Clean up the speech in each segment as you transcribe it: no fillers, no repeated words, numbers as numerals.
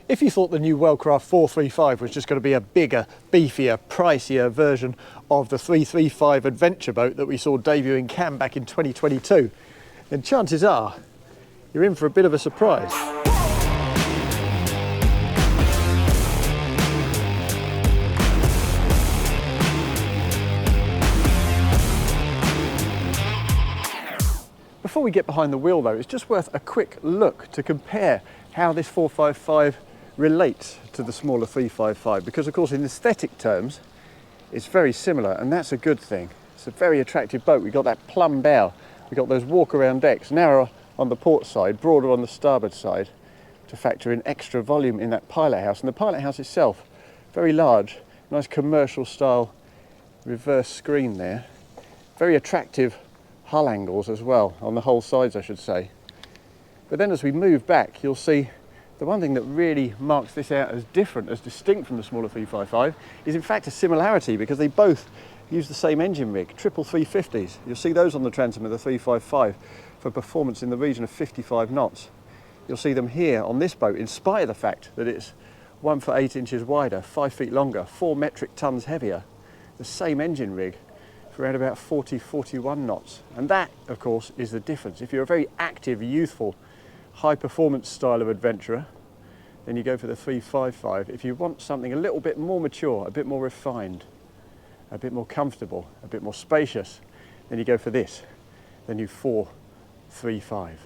If you thought the new Wellcraft 435 was just going to be a bigger, beefier, pricier version of the 335 adventure boat that we saw debut in Cannes back in 2022, then chances are you're in for a bit of a surprise. Before we get behind the wheel though, it's just worth a quick look to compare how this 455 relates to the smaller 355, because of course in aesthetic terms it's very similar, and that's a good thing. It's a very attractive boat. We've got that plumb bow, we've got those walk around decks, narrower on the port side, broader on the starboard side, to factor in extra volume in that pilot house. And the pilot house itself, very large, nice commercial style reverse screen there, very attractive hull angles as well, on the whole sides I should say. But then as we move back, you'll see the one thing that really marks this out as different, as distinct from the smaller 355, is in fact a similarity, because they both use the same engine rig, triple 350s. You'll see those on the transom of the 355 for performance in the region of 55 knots. You'll see them here on this boat, in spite of the fact that it's 1 foot 8 inches wider, 5 feet longer, 4 metric tons heavier. The same engine rig for around about 40, 41 knots. And that, of course, is the difference. If you're a very active, youthful, high performance style of adventurer, then you go for the 355. If you want something a little bit more mature, a bit more refined, a bit more comfortable, a bit more spacious, then you go for this, the new 435.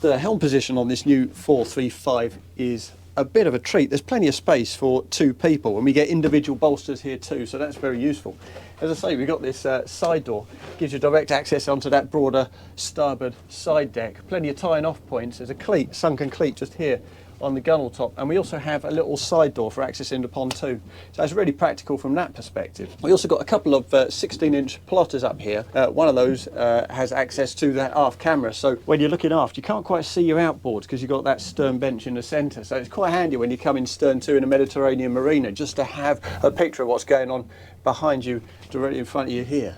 The helm position on this new 435 is a bit of a treat. There's plenty of space for 2 people, and we get individual bolsters here too, so that's very useful. As I say, we've got this side door, gives you direct access onto that broader starboard side deck. Plenty of tying off points. There's a cleat, sunken cleat just here on the gunnel top, and we also have a little side door for access into pontoon, so it's really practical from that perspective. We also got a couple of 16-inch plotters up here. One of those has access to that aft camera, so when you're looking aft you can't quite see your outboards because you've got that stern bench in the centre, so it's quite handy when you come in stern to in a Mediterranean marina just to have a picture of what's going on behind you directly in front of you here.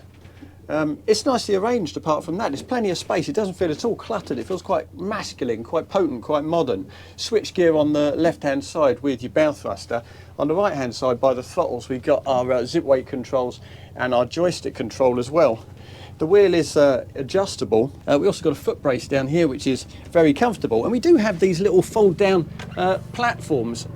It's nicely arranged apart from that. There's plenty of space. It doesn't feel at all cluttered. It feels quite masculine, quite potent, quite modern. Switch gear on the left-hand side with your bow thruster. On the right-hand side by the throttles we've got our zip weight controls and our joystick control as well. The wheel is adjustable. We also got a foot brace down here which is very comfortable, and we do have these little fold-down platforms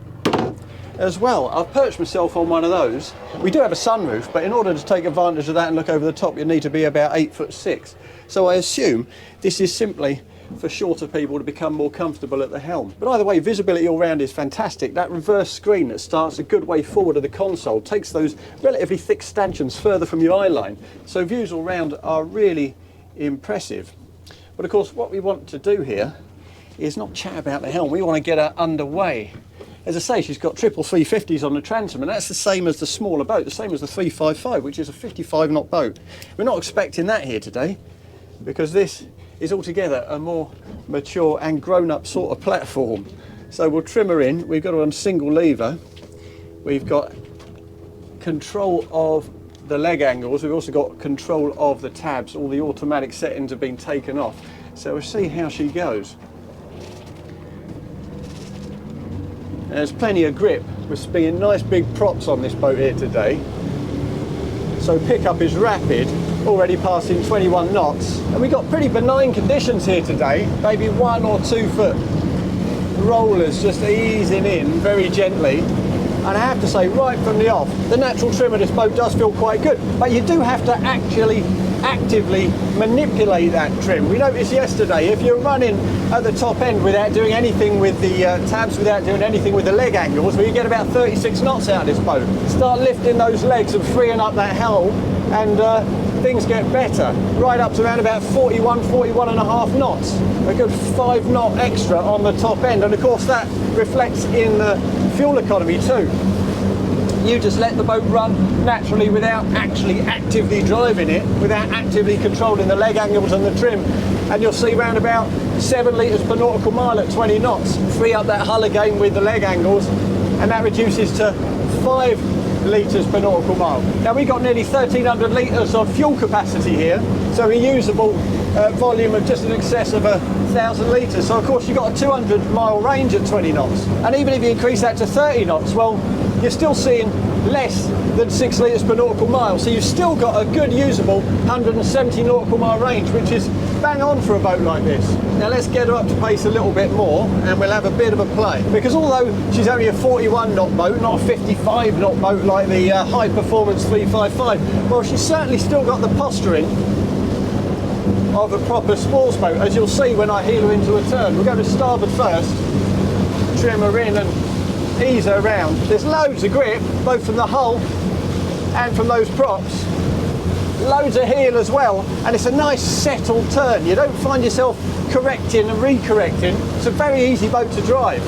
as well. I've perched myself on one of those. We do have a sunroof, but in order to take advantage of that and look over the top you need to be about 8'6". So I assume this is simply for shorter people to become more comfortable at the helm. But either way, visibility all round is fantastic. That reverse screen that starts a good way forward of the console takes those relatively thick stanchions further from your eye line, so views all round are really impressive. But of course what we want to do here is not chat about the helm, we want to get her underway. As I say, she's got triple 350s on the transom, and that's the same as the smaller boat, the same as the 355, which is a 55 knot boat. We're not expecting that here today, because this is altogether a more mature and grown-up sort of platform. So we'll trim her in. We've got her on single lever. We've got control of the leg angles. We've also got control of the tabs. All the automatic settings have been taken off. So we'll see how she goes. There's plenty of grip. We're spinning nice big props on this boat here today. So pickup is rapid, already passing 21 knots. And we've got pretty benign conditions here today. Maybe 1 or 2 foot rollers just easing in very gently. And I have to say, right from the off, the natural trim of this boat does feel quite good. But you do have to actually actively manipulate that trim. We noticed yesterday, if you're running at the top end without doing anything with the tabs, without doing anything with the leg angles, well, you get about 36 knots out of this boat. Start lifting those legs and freeing up that helm, and things get better. Right up to around about 41 and a half knots. A good 5 knot extra on the top end, and of course that reflects in the fuel economy too. You just let the boat run naturally without actually actively driving it, without actively controlling the leg angles and the trim, and you'll see around about 7 litres per nautical mile at 20 knots. Free up that hull again with the leg angles, and that reduces to 5 litres per nautical mile. Now we've got nearly 1,300 litres of fuel capacity here, So a usable volume of just in excess of 1,000 litres. So of course you've got a 200-mile range at 20 knots. And even if you increase that to 30 knots, well, you're still seeing less than 6 litres per nautical mile. So you've still got a good usable 170 nautical mile range, which is bang on for a boat like this. Now let's get her up to pace a little bit more and we'll have a bit of a play. Because although she's only a 41 knot boat, not a 55 knot boat like the high performance 355, well, she's certainly still got the posturing of a proper sports boat, as you'll see when I heel her into a turn. We'll go to starboard first, trim her in and ease her around. There's loads of grip, both from the hull and from those props. Loads of heel as well, and it's a nice settled turn. You don't find yourself correcting and recorrecting. It's a very easy boat to drive.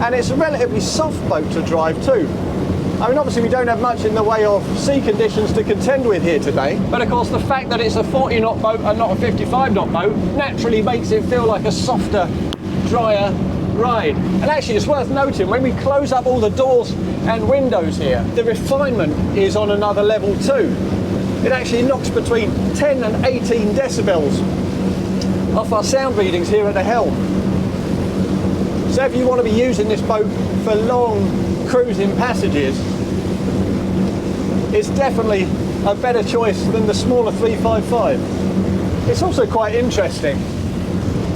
And it's a relatively soft boat to drive too. I mean, obviously we don't have much in the way of sea conditions to contend with here today, but of course the fact that it's a 40 knot boat and not a 55 knot boat naturally makes it feel like a softer, drier ride. And actually it's worth noting, when we close up all the doors and windows here, the refinement is on another level too. It actually knocks between 10 and 18 decibels off our sound readings here at the Helm. So if you want to be using this boat for long cruising passages, it's definitely a better choice than the smaller 355. It's also quite interesting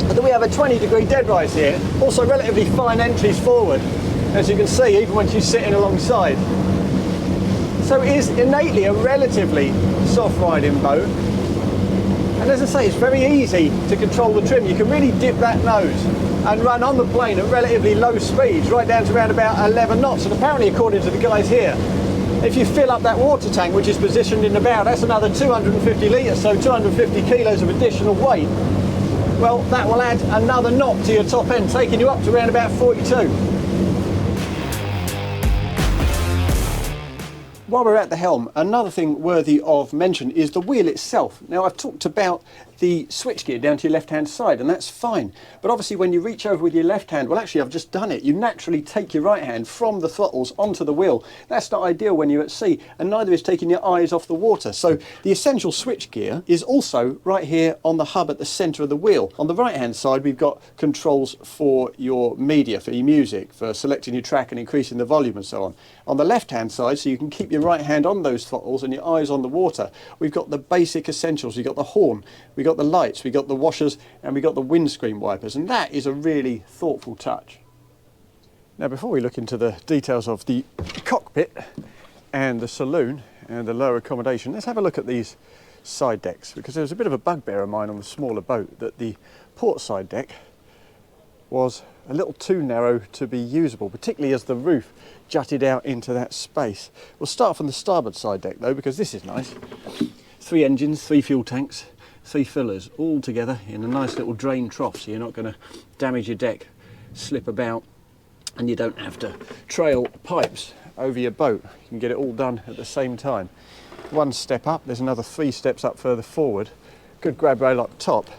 that we have a 20-degree dead rise here, also relatively fine entries forward, as you can see, even when she's sitting alongside. So it is innately a relatively soft riding boat, and as I say, it's very easy to control the trim. You can really dip that nose and run on the plane at relatively low speeds, right down to around about 11 knots. And apparently, according to the guys here, if you fill up that water tank, which is positioned in the bow, that's another 250 litres, so 250 kilos of additional weight. Well, that will add another knot to your top end, taking you up to around about 42. While we're at the helm, another thing worthy of mention is the wheel itself. Now, I've talked about the switchgear down to your left-hand side, and that's fine. But obviously when you reach over with your left hand, well, actually I've just done it. You naturally take your right hand from the throttles onto the wheel. That's not ideal when you're at sea, and neither is taking your eyes off the water. So the essential switchgear is also right here on the hub at the centre of the wheel. On the right-hand side, we've got controls for your media, for your music, for selecting your track and increasing the volume and so on. On the left-hand side, so you can keep your right hand on those throttles and your eyes on the water, we've got the basic essentials. We've got the horn, we've got the lights, we've got the washers, and we've got the windscreen wipers, and that is a really thoughtful touch. Now, before we look into the details of the cockpit and the saloon and the lower accommodation, let's have a look at these side decks, because there was a bit of a bugbear of mine on the smaller boat that the port side deck was a little too narrow to be usable, particularly as the roof jutted out into that space. We'll start from the starboard side deck though, because this is nice. 3 engines, 3 fuel tanks, 3 fillers, all together in a nice little drain trough, so you're not going to damage your deck, slip about, and you don't have to trail pipes over your boat. You can get it all done at the same time. 1 step up, there's another 3 steps up further forward, good grab rail up top,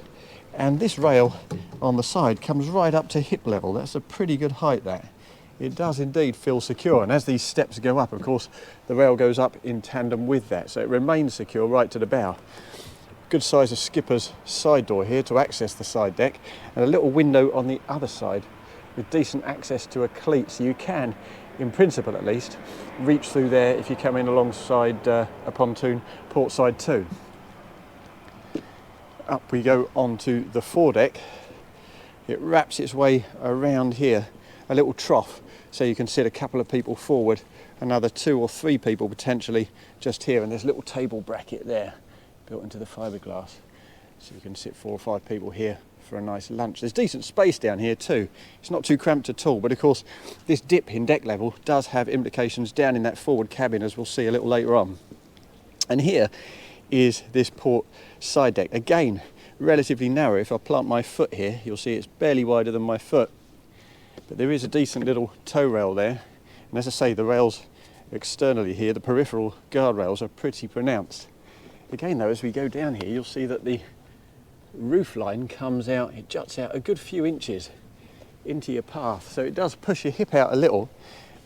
and this rail on the side comes right up to hip level. That's a pretty good height, that. It does indeed feel secure, and as these steps go up, of course, the rail goes up in tandem with that, so it remains secure right to the bow. Good size of skipper's side door here to access the side deck, and a little window on the other side with decent access to a cleat, so you can, in principle at least, reach through there if you come in alongside a pontoon port side too. Up we go onto the foredeck. It wraps its way around here, a little trough, so you can sit a couple of people forward, another 2 or 3 people potentially just here, and there's a little table bracket there built into the fiberglass, so you can sit 4 or 5 people here for a nice lunch. There's decent space down here too. It's not too cramped at all, but of course this dip in deck level does have implications down in that forward cabin, as we'll see a little later on. And here is this port side deck, again relatively narrow. If I plant my foot here, you'll see it's barely wider than my foot, but there is a decent little tow rail there, and as I say, the rails externally here, the peripheral guardrails, are pretty pronounced. Again though, as we go down here, you'll see that the roof line comes out, it juts out a good few inches into your path, so it does push your hip out a little,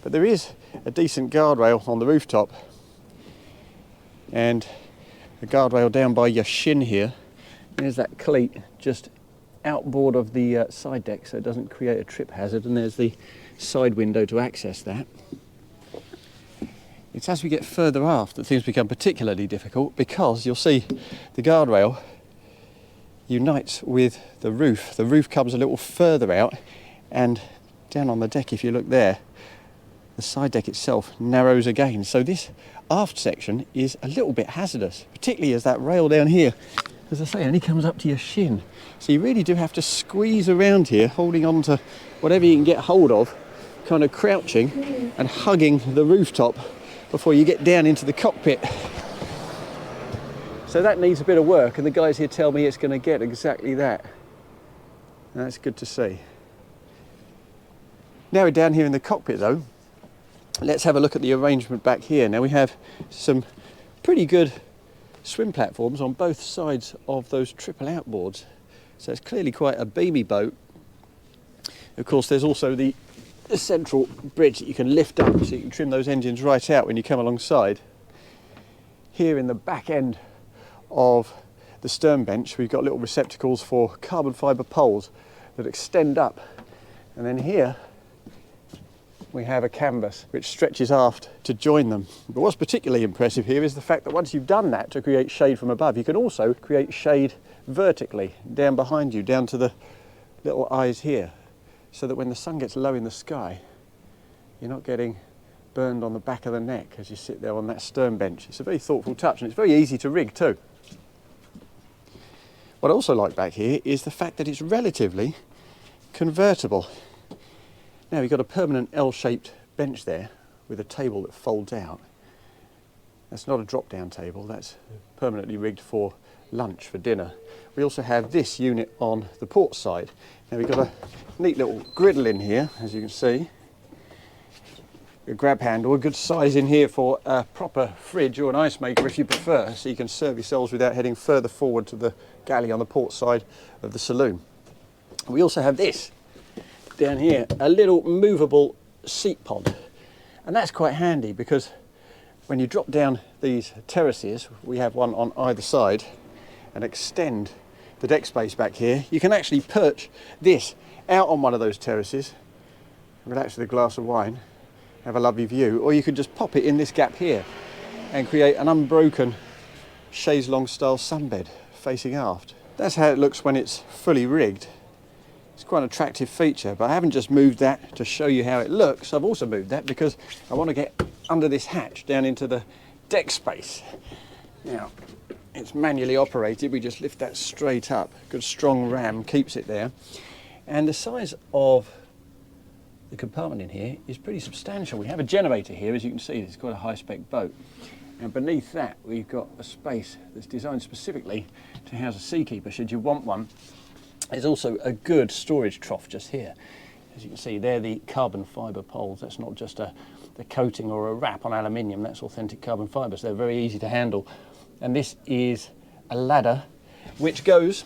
but there is a decent guardrail on the rooftop and the guardrail down by your shin here. There's that cleat just outboard of the side deck so it doesn't create a trip hazard, and there's the side window to access that. It's as we get further aft that things become particularly difficult, because you'll see the guardrail unites with the roof. The roof comes a little further out, and down on the deck, if you look there, the side deck itself narrows again. So this aft section is a little bit hazardous, particularly as that rail down here, as I say, only comes up to your shin. So you really do have to squeeze around here, holding on to whatever you can get hold of, kind of crouching and hugging the rooftop before you get down into the cockpit. So that needs a bit of work, and the guys here tell me it's going to get exactly that. And that's good to see. Now we're down here in the cockpit though, let's have a look at the arrangement back here. Now we have some pretty good swim platforms on both sides of those triple outboards. So it's clearly quite a beamy boat. Of course, there's also the central bridge that you can lift up so you can trim those engines right out when you come alongside. Here in the back end of the stern bench, we've got little receptacles for carbon fibre poles that extend up. And then here we have a canvas which stretches aft to join them. But what's particularly impressive here is the fact that once you've done that to create shade from above, you can also create shade vertically down behind you, down to the little eyes here, so that when the sun gets low in the sky, you're not getting burned on the back of the neck as you sit there on that stern bench. It's a very thoughtful touch, and it's very easy to rig too. What I also like back here is the fact that it's relatively convertible. Now we've got a permanent L-shaped bench there with a table that folds out. That's not a drop-down table, that's permanently rigged for lunch, for dinner. We also have this unit on the port side. Now we've got a neat little griddle in here, as you can see. A grab handle, a good size in here for a proper fridge or an ice maker if you prefer, so you can serve yourselves without heading further forward to the galley on the port side of the saloon. We also have this down here, a little movable seat pod, and that's quite handy because when you drop down these terraces, we have one on either side, and extend the deck space back here, you can actually perch this out on one of those terraces, relax with a glass of wine, have a lovely view, or you could just pop it in this gap here and create an unbroken chaise longue style sunbed facing aft. That's how it looks when it's fully rigged. It's quite an attractive feature, but I haven't just moved that to show you how it looks. I've also moved that because I want to get under this hatch down into the deck space. Now, it's manually operated. We just lift that straight up. Good strong ram keeps it there. And the size of the compartment in here is pretty substantial. We have a generator here, as you can see. It's quite a high-spec boat. And beneath that, we've got a space that's designed specifically to house a seakeeper, should you want one. There's also a good storage trough just here. As you can see, they're the carbon fibre poles. That's not just a coating or a wrap on aluminium. That's authentic carbon fibre, so they're very easy to handle. And this is a ladder which goes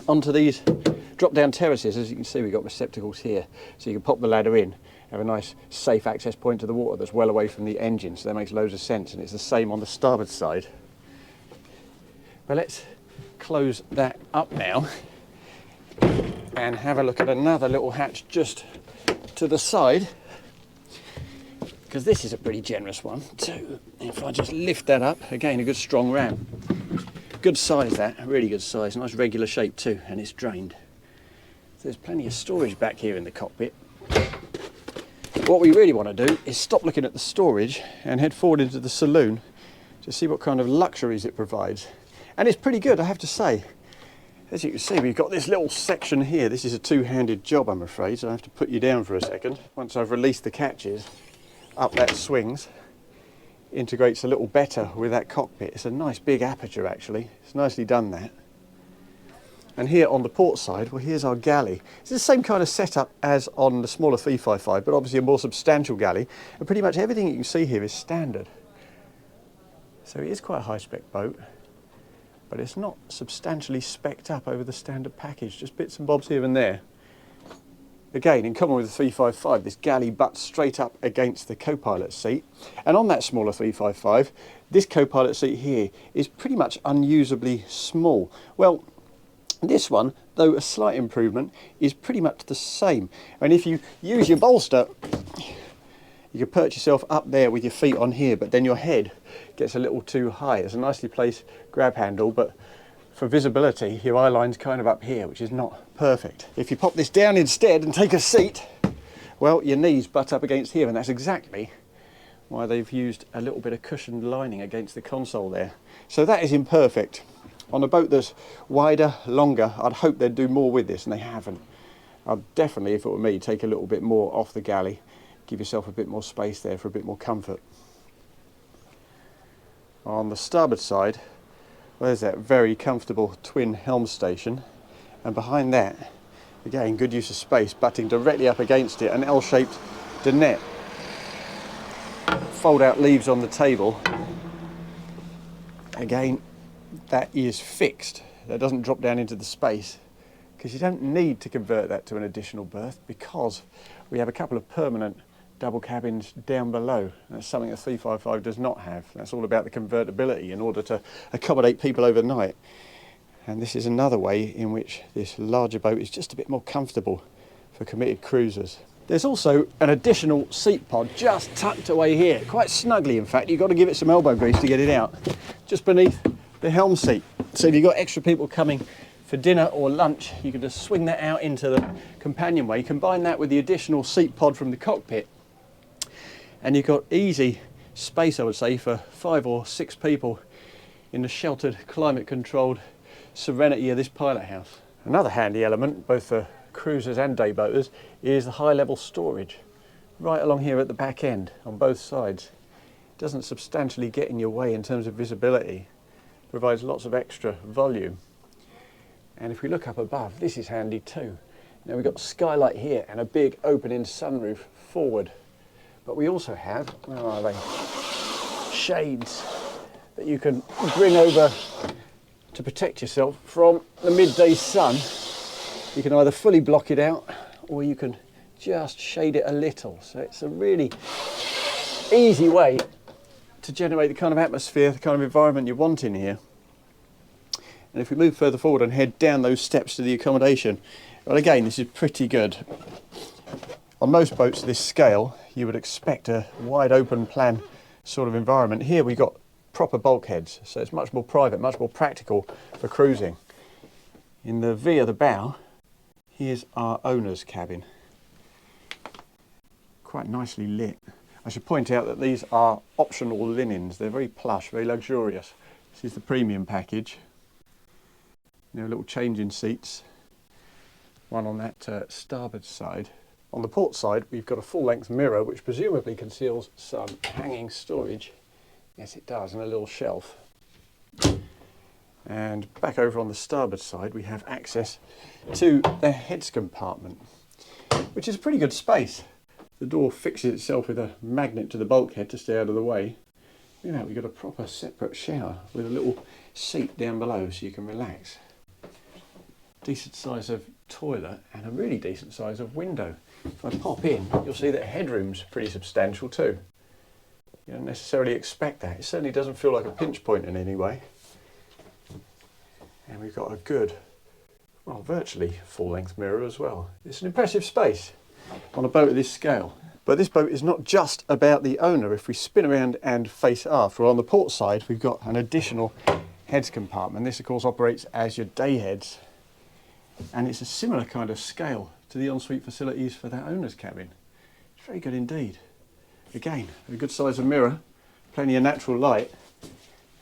onto these drop-down terraces. As you can see, we've got receptacles here, so you can pop the ladder in, have a nice safe access point to the water that's well away from the engine, so that makes loads of sense, and it's the same on the starboard side. But let's close that up now and have a look at another little hatch just to the side, because this is a pretty generous one too. If I just lift that up, again a good strong ram. Good size, that, really good size, nice regular shape too, and it's drained. So there's plenty of storage back here in the cockpit. What we really want to do is stop looking at the storage and head forward into the saloon to see what kind of luxuries it provides. And it's pretty good, I have to say. As you can see, we've got this little section here. This is a two-handed job, I'm afraid, so I have to put you down for a second. Once I've released the catches, up that swings, integrates a little better with that cockpit. It's a nice big aperture, actually. It's nicely done, that. And here on the port side, well, here's our galley. It's the same kind of setup as on the smaller 355, but obviously a more substantial galley. And pretty much everything you can see here is standard. So it is quite a high-spec boat, but it's not substantially specced up over the standard package, just bits and bobs here and there. Again, in common with the 355, this galley butts straight up against the co-pilot seat. And on that smaller 355, this co-pilot seat here is pretty much unusably small. Well, this one, though a slight improvement, is pretty much the same. And if you use your bolster, you can perch yourself up there with your feet on here, but then your head gets a little too high. It's a nicely placed grab handle, but for visibility, your eye line's kind of up here, which is not perfect. If you pop this down instead and take a seat, well, your knees butt up against here, and that's exactly why they've used a little bit of cushioned lining against the console there. So that is imperfect. On a boat that's wider, longer, I'd hope they'd do more with this, and they haven't. I'd definitely, if it were me, take a little bit more off the galley, give yourself a bit more space there for a bit more comfort. On the starboard side, well, there's that very comfortable twin helm station, and behind that, again, good use of space, butting directly up against it, an L-shaped dinette. Fold out leaves on the table. Again, that is fixed. That doesn't drop down into the space, because you don't need to convert that to an additional berth, because we have a couple of permanent double cabins down below. That's something a 355 does not have. That's all about the convertibility in order to accommodate people overnight. And this is another way in which this larger boat is just a bit more comfortable for committed cruisers. There's also an additional seat pod just tucked away here, quite snugly in fact. You've got to give it some elbow grease to get it out, just beneath the helm seat. So if you've got extra people coming for dinner or lunch, you can just swing that out into the companionway. Combine that with the additional seat pod from the cockpit, and you've got easy space, I would say, for 5 or 6 people in the sheltered, climate-controlled serenity of this pilot house. Another handy element, both for cruisers and day boaters, is the high-level storage. Right along here at the back end, on both sides. It doesn't substantially get in your way in terms of visibility. It provides lots of extra volume. And if we look up above, this is handy too. Now we've got skylight here and a big opening sunroof forward. But we also have, where are they? Shades that you can bring over to protect yourself from the midday sun. You can either fully block it out, or you can just shade it a little. So it's a really easy way to generate the kind of atmosphere, the kind of environment you want in here. And if we move further forward and head down those steps to the accommodation, well, again, this is pretty good. On most boats of this scale, you would expect a wide open plan sort of environment. Here we've got proper bulkheads, so it's much more private, much more practical for cruising. In the V of the bow, here's our owner's cabin. Quite nicely lit. I should point out that these are optional linens. They're very plush, very luxurious. This is the premium package. There are little changing seats. One on that starboard side. On the port side, we've got a full-length mirror, which presumably conceals some hanging storage. Yes, it does, and a little shelf. And back over on the starboard side, we have access to the heads compartment, which is a pretty good space. The door fixes itself with a magnet to the bulkhead to stay out of the way. You know, we've got a proper separate shower with a little seat down below so you can relax. Decent size of toilet and a really decent size of window. If I pop in, you'll see that headroom's pretty substantial too. You don't necessarily expect that. It certainly doesn't feel like a pinch point in any way. And we've got a good, well, virtually full-length mirror as well. It's an impressive space on a boat of this scale. But this boat is not just about the owner. If we spin around and face aft, well, on the port side, we've got an additional heads compartment. This, of course, operates as your day heads. And it's a similar kind of scale to the ensuite facilities for that owner's cabin. It's very good indeed. Again, a good size of mirror, plenty of natural light,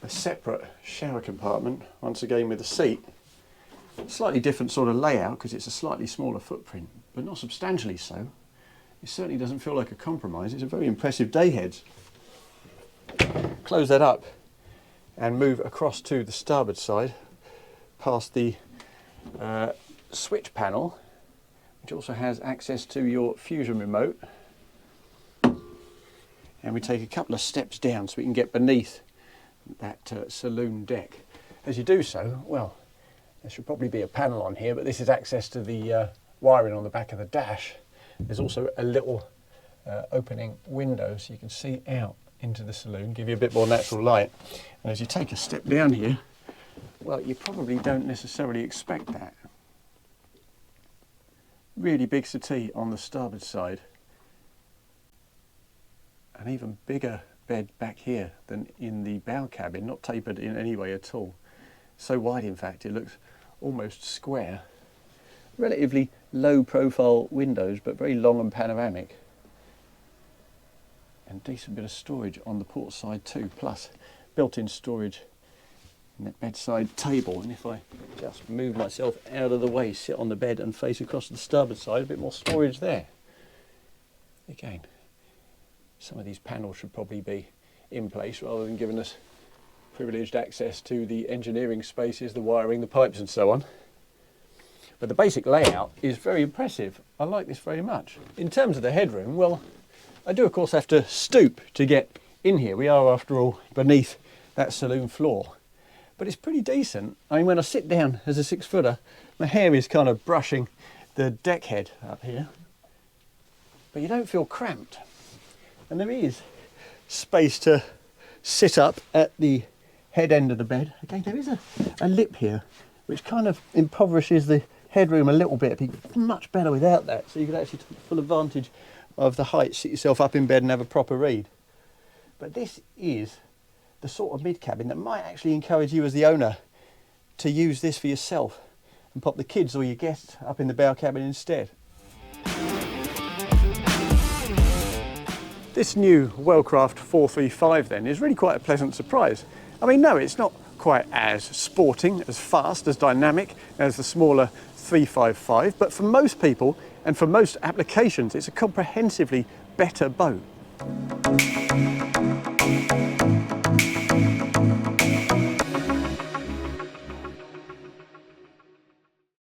a separate shower compartment, once again with a seat. Slightly different sort of layout because it's a slightly smaller footprint, but not substantially so. It certainly doesn't feel like a compromise. It's a very impressive day heads. Close that up and move across to the starboard side, past the switch panel, which also has access to your Fusion remote. And we take a couple of steps down so we can get beneath that saloon deck. As you do so, well, there should probably be a panel on here, but this is access to the wiring on the back of the dash, there's also a little opening window so you can see out into the saloon, give you a bit more natural light. And as you take a step down here, well, you probably don't necessarily expect that. Really big settee on the starboard side. An even bigger bed back here than in the bow cabin, not tapered in any way at all. So wide, in fact, it looks almost square. Relatively low profile windows, but very long and panoramic. And decent bit of storage on the port side too, plus built-in storage in that bedside table. And if I just move myself out of the way, sit on the bed and face across to the starboard side, a bit more storage there. Again, some of these panels should probably be in place rather than giving us privileged access to the engineering spaces, the wiring, the pipes and so on. But the basic layout is very impressive. I like this very much. In terms of the headroom, well, I do of course have to stoop to get in here. We are, after all, beneath that saloon floor. But it's pretty decent. I mean, when I sit down as a 6-footer, my hair is kind of brushing the deck head up here. But you don't feel cramped. And there is space to sit up at the head end of the bed. Again, there is a lip here, which kind of impoverishes the headroom a little bit. It'd be much better without that. So you could actually take full advantage of the height, sit yourself up in bed and have a proper read. But this is the sort of mid-cabin that might actually encourage you as the owner to use this for yourself and pop the kids or your guests up in the bow cabin instead. This new Wellcraft 435 then is really quite a pleasant surprise. I mean, no, it's not quite as sporting, as fast, as dynamic as the smaller 355, but for most people and for most applications, it's a comprehensively better boat.